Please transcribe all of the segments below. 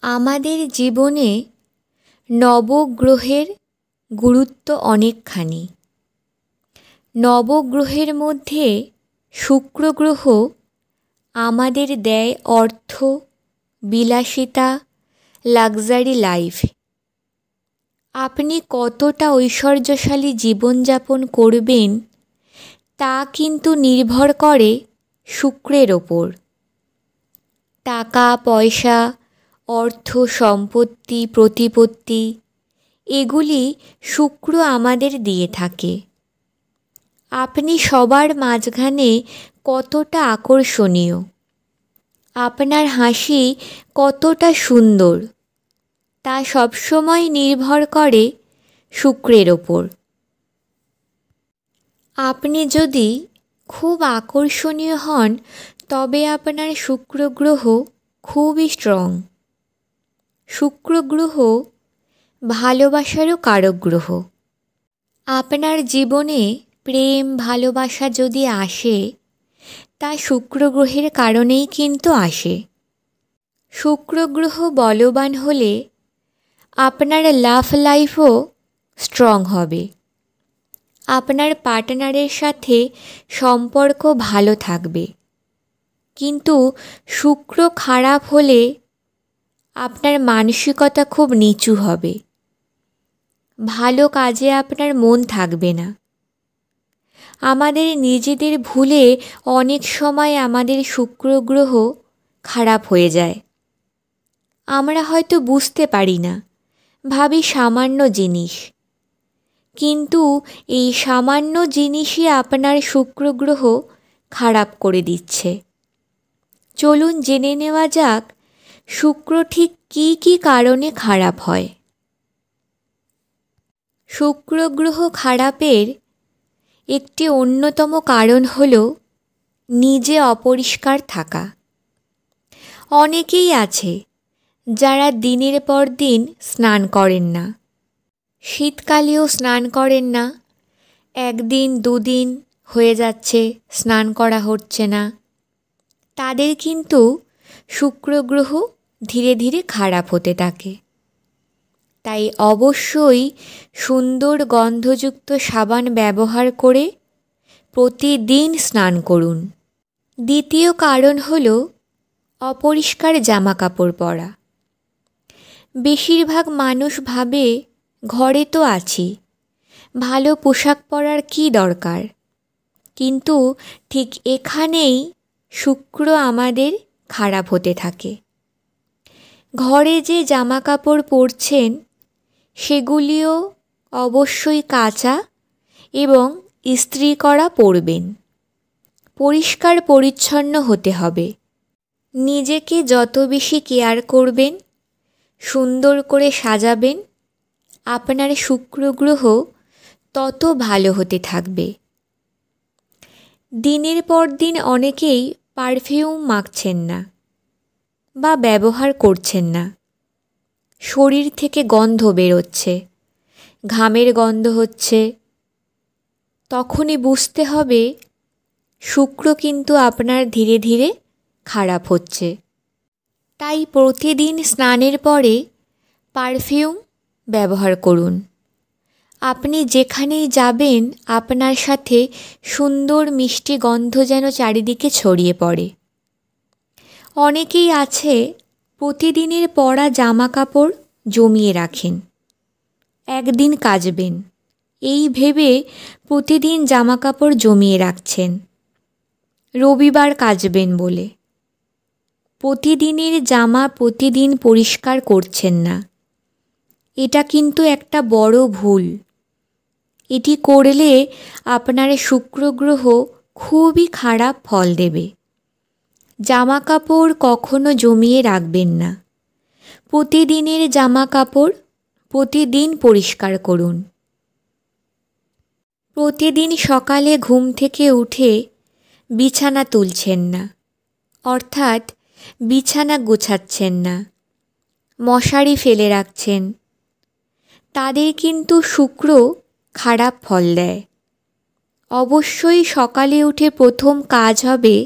আমাদের জীবনে নবগ্রহের গুরুত্ব অনেকখানি। নবগ্রহের মধ্যে শুক্র গ্রহ আমাদের দেয় অর্থ, বিলাসিতা, লাক্সারি লাইফ। আপনি কতটা ঐশ্বর্যশালী জীবনযাপন করবেন তা কিন্তু নির্ভর করে শুক্রের ওপর। টাকা পয়সা, অর্থ সম্পত্তি, প্রতিপত্তি এগুলি শুক্র আমাদের দিয়ে থাকে। আপনি সবার মাঝখানে কতটা আকর্ষণীয়, আপনার হাসি কতটা সুন্দর তা সবসময় নির্ভর করে শুক্রের ওপর। আপনি যদি খুব আকর্ষণীয় হন তবে আপনার শুক্র গ্রহ খুবই স্ট্রং। শুক্র গ্রহ ভালোবাসারও কারক গ্রহ। আপনার জীবনে প্রেম ভালোবাসা যদি আসে তা শুক্র গ্রহের কারণেই কিন্তু আসে। শুক্র গ্রহ বলবান হলে আপনার লাভ লাইফও স্ট্রং হবে। আপনার পার্টনারের সাথে সম্পর্ক ভালো থাকবে। কিন্তু শুক্র খারাপ হলে আপনার মানসিকতা খুব নিচু হবে। ভালো কাজে আপনার মন থাকবে না। আমাদের নিজেদের ভুলে অনেক সময় আমাদের শুক্র গ্রহ খারাপ হয়ে যায়। আমরা হয়তো বুঝতে পারি না, ভাবি সামান্য জিনিস, কিন্তু এই সামান্য জিনিসই আপনার শুক্র গ্রহ খারাপ করে দিচ্ছে। চলুন জেনে নেওয়া যাক শুক্র ঠিক কী কী কারণে খারাপ হয়। শুক্র গ্রহ খারাপের একটি অন্যতম কারণ হল নিজে অপরিষ্কার থাকা। অনেকেই আছে যারা দিনের পর দিন স্নান করেন না, শীতকালেও স্নান করেন না, একদিন দুদিন হয়ে যাচ্ছে স্নান করা হচ্ছে না। তাদের কিন্তু শুক্র গ্রহ ধীরে ধীরে খারাপ হতে থাকে। তাই অবশ্যই সুন্দর গন্ধযুক্ত সাবান ব্যবহার করে প্রতিদিন স্নান করুন। দ্বিতীয় কারণ হল অপরিষ্কার জামাকাপড় পরা। বেশিরভাগ মানুষ ভাবে ঘরে তো আছি, ভালো পোশাক পরার কী দরকার। কিন্তু ঠিক এখানেই শুক্র আমাদের খারাপ হতে থাকে। ঘরে যে জামাকাপড় পরছেন সেগুলিও অবশ্যই কাচা এবং ইস্ত্রি করা পরবেন। পরিষ্কার পরিচ্ছন্ন হতে হবে। নিজেকে যত বেশি কেয়ার করবেন, সুন্দর করে সাজাবেন, আপনার শুক্র গ্রহ তত ভালো হতে থাকবে। দিনের পর দিন অনেকেই পারফিউম মাখছেন না বা ব্যবহার করছেন না। শরীর থেকে গন্ধ বেরোচ্ছে, ঘামের গন্ধ হচ্ছে। তখনই বুঝতে হবে শুক্র কিন্তু আপনার ধীরে ধীরে খারাপ হচ্ছে। তাই প্রতিদিন স্নানের পরে পারফিউম ব্যবহার করুন। আপনি যেখানেই যাবেন আপনার সাথে সুন্দর মিষ্টি গন্ধ যেন চারিদিকে ছড়িয়ে পড়ে। অনেকেই আছে প্রতিদিনের পরা জামা কাপড় জমিয়ে রাখেন, একদিন কাচবেন এই ভেবে প্রতিদিন জামা কাপড় জমিয়ে রাখছেন রবিবার কাচবেন বলে। প্রতিদিনের জামা প্রতিদিন পরিষ্কার করছেন না। এটা কিন্তু একটা বড় ভুল। এটি করলে আপনার শুক্র গ্রহ খুবই খারাপ ফল দেবে। জামা কাপড় কখনো জমিয়ে রাখবেন না। প্রতিদিনের জামা কাপড় প্রতিদিন পরিষ্কার করুন। প্রতিদিন সকালে ঘুম থেকে উঠে বিছানা তুলছেন না, অর্থাৎ বিছানা গোছাচ্ছেন না, মশারি ফেলে রাখছেন। তাদের কিন্তু শুক্র খারাপ ফল দেয়। অবশ্যই সকালে উঠে প্রথম কাজ হবে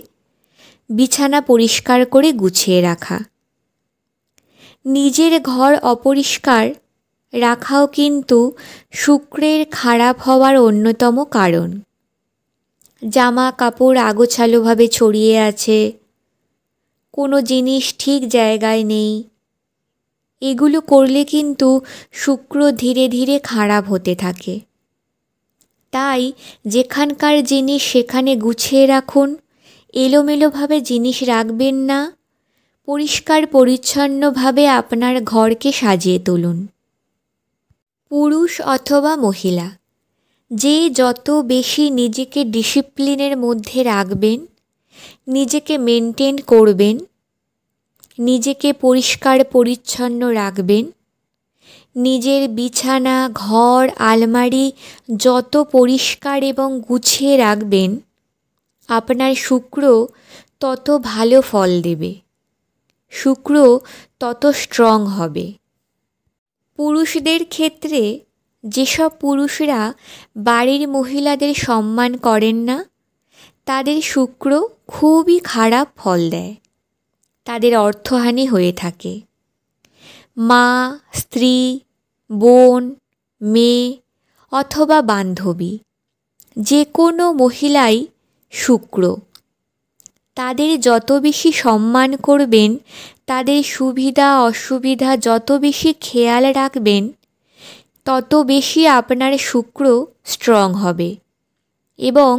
বিছানা পরিষ্কার করে গুছিয়ে রাখা। নিজের ঘর অপরিষ্কার রাখাও কিন্তু শুক্রের খারাপ হওয়ার অন্যতম কারণ। জামা কাপড় আগোছালোভাবে ছড়িয়ে আছে, কোনো জিনিস ঠিক জায়গায় নেই, এগুলো করলে কিন্তু শুক্র ধীরে ধীরে খারাপ হতে থাকে। তাই যেখানকার জিনিস সেখানে গুছিয়ে রাখুন, এলোমেলোভাবে জিনিস রাখবেন না, পরিষ্কার পরিচ্ছন্নভাবে আপনার ঘরকে সাজিয়ে তুলুন। পুরুষ অথবা মহিলা, যে যত বেশি নিজেকে ডিসিপ্লিনের মধ্যে রাখবেন, নিজেকে মেনটেন করবেন, নিজেকে পরিষ্কার পরিচ্ছন্ন রাখবেন, নিজের বিছানা, ঘর, আলমারি যত পরিষ্কার এবং গুছিয়ে রাখবেন, আপনার শুক্র তত ভালো ফল দেবে, শুক্র তত স্ট্রং হবে। পুরুষদের ক্ষেত্রে যেসব পুরুষরা বাড়ির মহিলাদের সম্মান করেন না, তাদের শুক্র খুবই খারাপ ফল দেয়, তাদের অর্থহানি হয়ে থাকে। মা, স্ত্রী, বোন, মেয়ে অথবা বান্ধবী, যে কোনো মহিলাই শুক্র। তাদের যত বেশি সম্মান করবেন, তাদের সুবিধা অসুবিধা যত বেশি খেয়াল রাখবেন, তত বেশি আপনার শুক্র স্ট্রং হবে এবং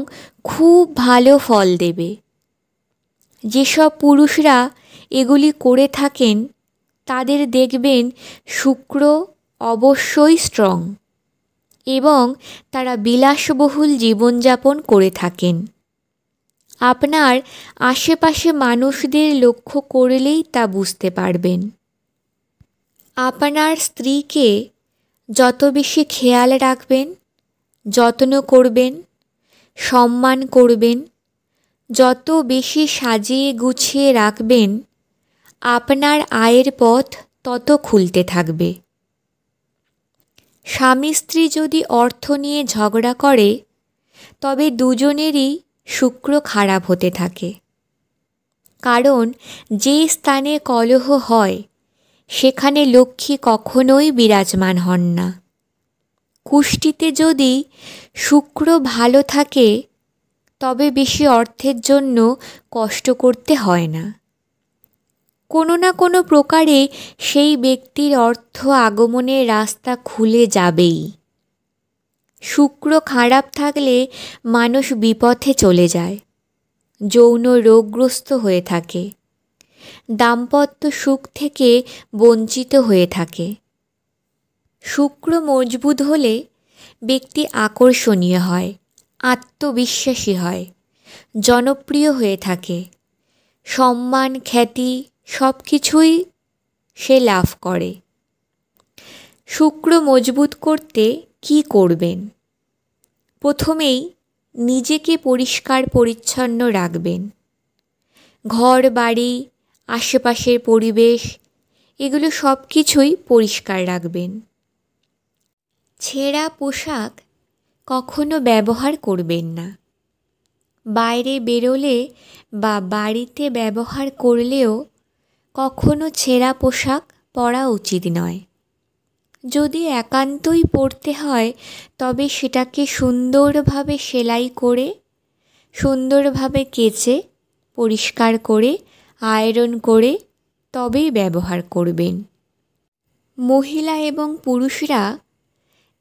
খুব ভালো ফল দেবে। যেসব পুরুষরা এগুলি করে থাকেন, তাদের দেখবেন শুক্র অবশ্যই স্ট্রং এবং তারা বিলাসবহুল জীবনযাপন করে থাকেন। আপনার আশেপাশে মানুষদের লক্ষ্য করলেই তা বুঝতে পারবেন। আপনার স্ত্রীকে যত বেশি খেয়াল রাখবেন, যত্ন করবেন, সম্মান করবেন, যত বেশি সাজিয়ে গুছিয়ে রাখবেন, আপনার আয়ের পথ তত খুলতে থাকবে। স্বামী স্ত্রী যদি অর্থ নিয়ে ঝগড়া করে, তবে দুজনেরই শুক্র খারাপ হতে থাকে। কারণ যে স্থানে কলহ হয়, সেখানে লক্ষ্মী কখনোই বিরাজমান হন না। কুষ্টিতে যদি শুক্র ভালো থাকে, তবে বেশি অর্থের জন্য কষ্ট করতে হয় না। কোনো না কোনো প্রকারে সেই ব্যক্তির অর্থ আগমনের রাস্তা খুলে যাবেই। শুক্র খারাপ থাকলে মানুষ বিপথে চলে যায়, যৌন রোগগ্রস্ত হয়ে থাকে, দাম্পত্য সুখ থেকে বঞ্চিত হয়ে থাকে। শুক্র মজবুত হলে ব্যক্তি আকর্ষণীয় হয়, আত্মবিশ্বাসী হয়, জনপ্রিয় হয়ে থাকে, সম্মান খ্যাতি সব কিছুই সে লাভ করে। শুক্র মজবুত করতে কি করবেন? প্রথমেই নিজেকে পরিষ্কার পরিচ্ছন্ন রাখবেন। ঘর বাড়ি, আশেপাশের পরিবেশ, এগুলো সব কিছুই পরিষ্কার রাখবেন। ছেঁড়া পোশাক কখনো ব্যবহার করবেন না। বাইরে বেরোলে বা বাড়িতে ব্যবহার করলেও কখনো ছেঁড়া পোশাক পরা উচিত নয়। যদি একান্তই পরতে হয়, তবে সেটাকে সুন্দরভাবে সেলাই করে, সুন্দরভাবে কেচে, পরিষ্কার করে, আয়রন করে তবেই ব্যবহার করবেন। মহিলা এবং পুরুষরা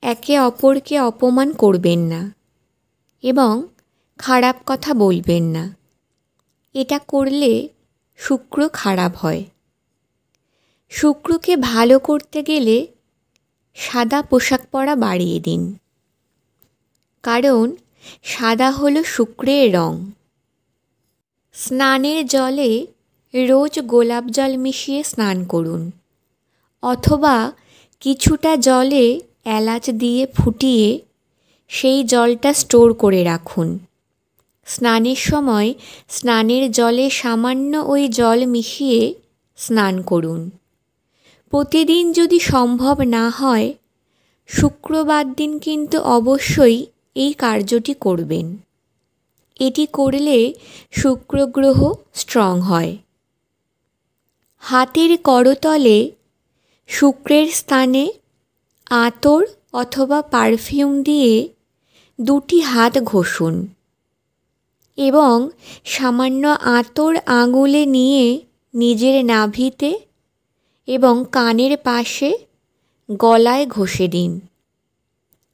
একে অপরকে অপমান করবেন না এবং খারাপ কথা বলবেন না। এটা করলে শুক্র খারাপ হয়। শুক্রকে ভালো করতে গেলে সাদা পোশাক পরা বাড়িয়ে দিন, কারণ সাদা হলো শুক্রের রং। স্নানের জলে রোজ গোলাপ জল মিশিয়ে স্নান করুন, অথবা কিছুটা জলে এলাচ দিয়ে ফুটিয়ে সেই জলটা স্টোর করে রাখুন। স্নানের সময় স্নানের জলে সামান্য ওই জল মিশিয়ে স্নান করুন। প্রতিদিন যদি সম্ভব না হয়, শুক্রবার দিন কিন্তু অবশ্যই এই কার্যটি করবেন। এটি করলে শুক্র গ্রহ স্ট্রং হয়। হাতের করতলে শুক্রের স্থানে আতর অথবা পারফিউম দিয়ে 2টি হাত ঘষুন এবং সামান্য আতর আঙুলে নিয়ে নিজের নাভিতে এবং কানের পাশে গলায় ঘষে দিন।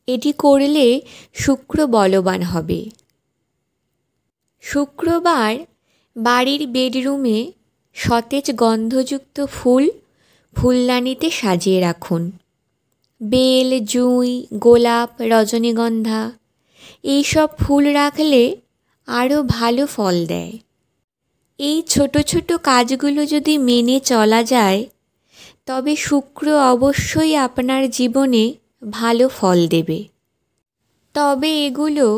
এটি করলে শুক্র বলবান হবে। শুক্রবার বাড়ির বেডরুমে সতেজ গন্ধযুক্ত ফুল ফুলদানিতে সাজিয়ে রাখুন। বেল, জুঁই, গোলাপ, রজনীগন্ধা এইসব ফুল রাখলে আরও ভালো ফল দেয়। এই ছোট ছোট কাজগুলো যদি মেনে চলা যায় তবে শুক্র অবশ্যই আপনার জীবনে ভালো ফল দেবে। তবে এগুলো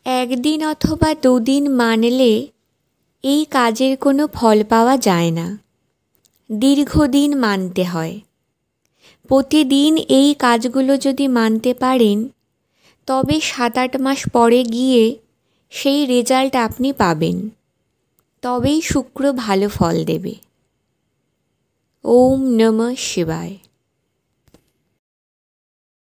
1 দিন অথবা 2 দিন মানলে এই কাজের কোনো ফল পাওয়া যায় না, দীর্ঘদিন মানতে হয়। প্রতিদিন এই কাজগুলো যদি মানতে পারেন তবে 7-8 মাস পরে গিয়ে সেই রেজাল্ট আপনি পাবেন। তবেই শুক্র ভালো ফল দেবে। ওম নমঃ শিবায়।